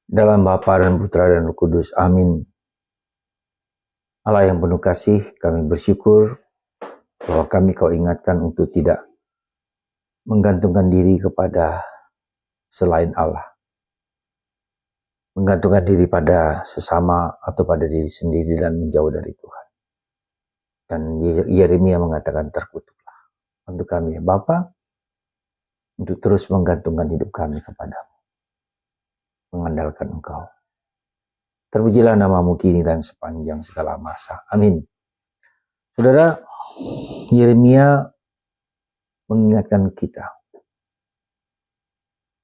Dalam Bapa dan Putra dan Roh Kudus. Amin. Allah yang penuh kasih, kami bersyukur bahwa kami Kau ingatkan untuk tidak menggantungkan diri kepada selain Allah. Menggantungkan diri pada sesama atau pada diri sendiri dan menjauh dari Tuhan. Dan Yeremia mengatakan terkutuklah untuk kami ya Bapa, untuk terus menggantungkan hidup kami kepadamu. Mengandalkan Engkau. Terpujilah namamu kini dan sepanjang segala masa. Amin. Saudara, Yeremia mengingatkan kita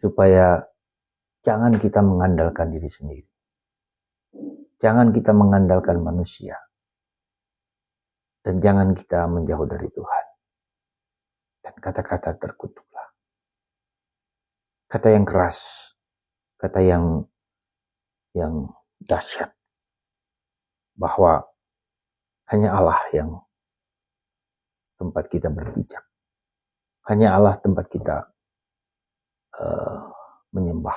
supaya jangan kita mengandalkan diri sendiri. Jangan kita mengandalkan manusia. Dan jangan kita menjauh dari Tuhan. Dan kata-kata terkutuklah. Kata yang keras. Kata yang dahsyat. Bahwa hanya Allah yang tempat kita berpijak. Hanya Allah tempat kita menyembah.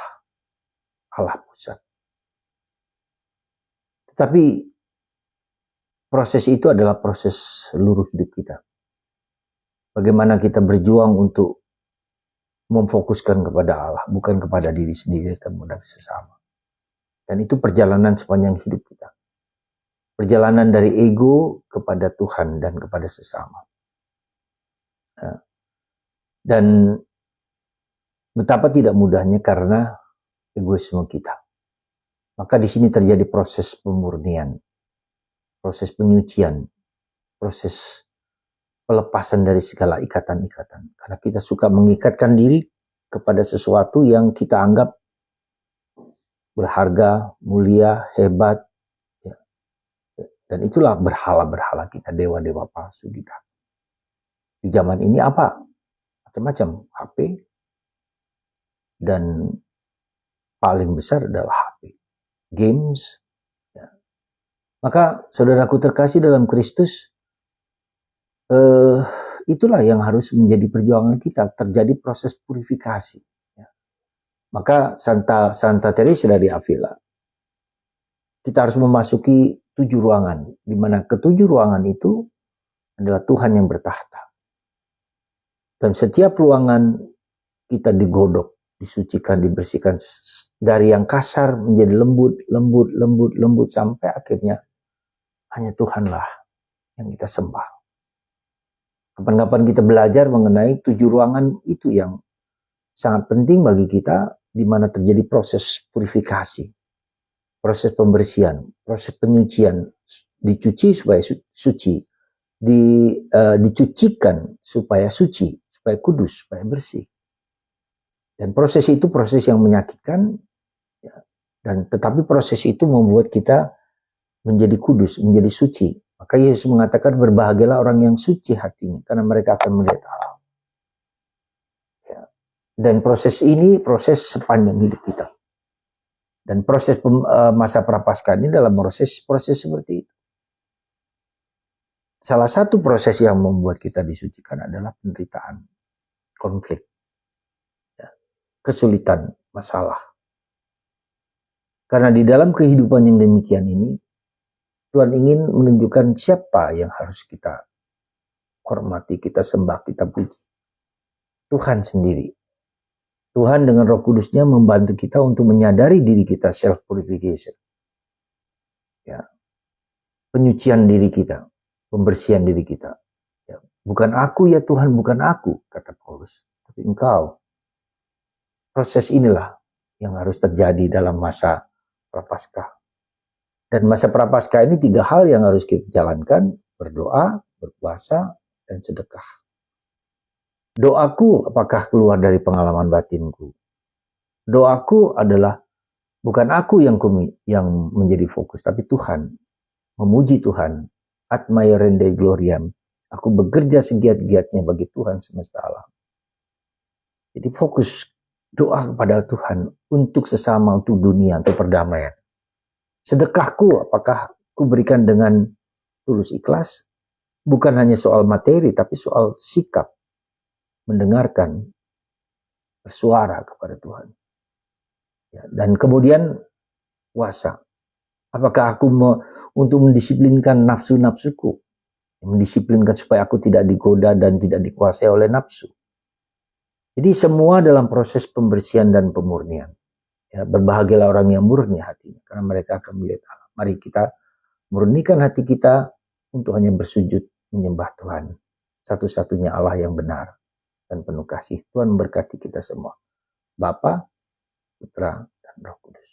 Allah pusat. Tetapi proses itu adalah proses seluruh hidup kita. Bagaimana kita berjuang untuk memfokuskan kepada Allah, bukan kepada diri sendiri dan sesama. Dan itu perjalanan sepanjang hidup kita. Perjalanan dari ego kepada Tuhan dan kepada sesama. Dan betapa tidak mudahnya karena egoisme kita. Maka di sini terjadi proses pemurnian, proses penyucian, proses pelepasan dari segala ikatan-ikatan. Karena kita suka mengikatkan diri kepada sesuatu yang kita anggap berharga, mulia, hebat. Ya. Dan itulah berhala-berhala kita, dewa-dewa palsu kita. Di zaman ini apa? Macam-macam. HP. Dan paling besar adalah HP. Games. Ya. Maka saudaraku terkasih dalam Kristus, itulah yang harus menjadi perjuangan kita. Terjadi proses purifikasi. Ya. Maka Santa Teresa dari Avila, kita harus memasuki 7 ruangan, di mana ke-7 ruangan itu adalah Tuhan yang bertahta. Dan setiap ruangan kita digodok, disucikan, dibersihkan dari yang kasar menjadi lembut sampai akhirnya hanya Tuhanlah yang kita sembah. Kapan-kapan kita belajar mengenai 7 ruangan itu yang sangat penting bagi kita, di mana terjadi proses purifikasi, proses pembersihan, proses penyucian, dicuci supaya suci, dicucikan supaya suci, supaya kudus, supaya bersih. Dan proses itu proses yang menyakitkan, ya. Dan tetapi proses itu membuat kita menjadi kudus, menjadi suci. Maka Yesus mengatakan berbahagialah orang yang suci hatinya, karena mereka akan melihat Allah. Ya. Dan proses ini proses sepanjang hidup kita. Dan proses masa prapaskah ini dalam proses seperti itu. Salah satu proses yang membuat kita disucikan adalah penderitaan, konflik, ya, kesulitan, masalah. Karena di dalam kehidupan yang demikian ini, Tuhan ingin menunjukkan siapa yang harus kita hormati, kita sembah, kita puji. Tuhan sendiri. Tuhan dengan Roh Kudusnya membantu kita untuk menyadari diri kita, self purification. Ya. Penyucian diri kita, pembersihan diri kita. Ya. Bukan aku ya Tuhan, bukan aku, kata Paulus, tapi Engkau. Proses inilah yang harus terjadi dalam masa prapaskah. Dan masa prapaskah ini 3 hal yang harus kita jalankan: berdoa, berpuasa, dan sedekah. Doaku apakah keluar dari pengalaman batinku? Doaku adalah bukan aku yang menjadi fokus, tapi Tuhan. Memuji Tuhan. Ad maiorem Dei gloriam. Aku bekerja segiat-giatnya bagi Tuhan semesta alam. Jadi fokus doa kepada Tuhan untuk sesama, untuk dunia, untuk perdamaian. Sedekahku apakah ku berikan dengan tulus ikhlas? Bukan hanya soal materi, tapi soal sikap. Mendengarkan, bersuara kepada Tuhan. Ya, dan kemudian puasa? Apakah aku untuk mendisiplinkan nafsu-nafsuku, mendisiplinkan supaya aku tidak digoda dan tidak dikuasai oleh nafsu? Jadi semua dalam proses pembersihan dan pemurnian. Ya, berbahagialah orang yang murni hatinya, karena mereka akan melihat Allah. Mari kita murnikan hati kita untuk hanya bersujud menyembah Tuhan, satu-satunya Allah yang benar dan penuh kasih. Tuhan memberkati kita semua. Bapa, Putra, dan Roh Kudus.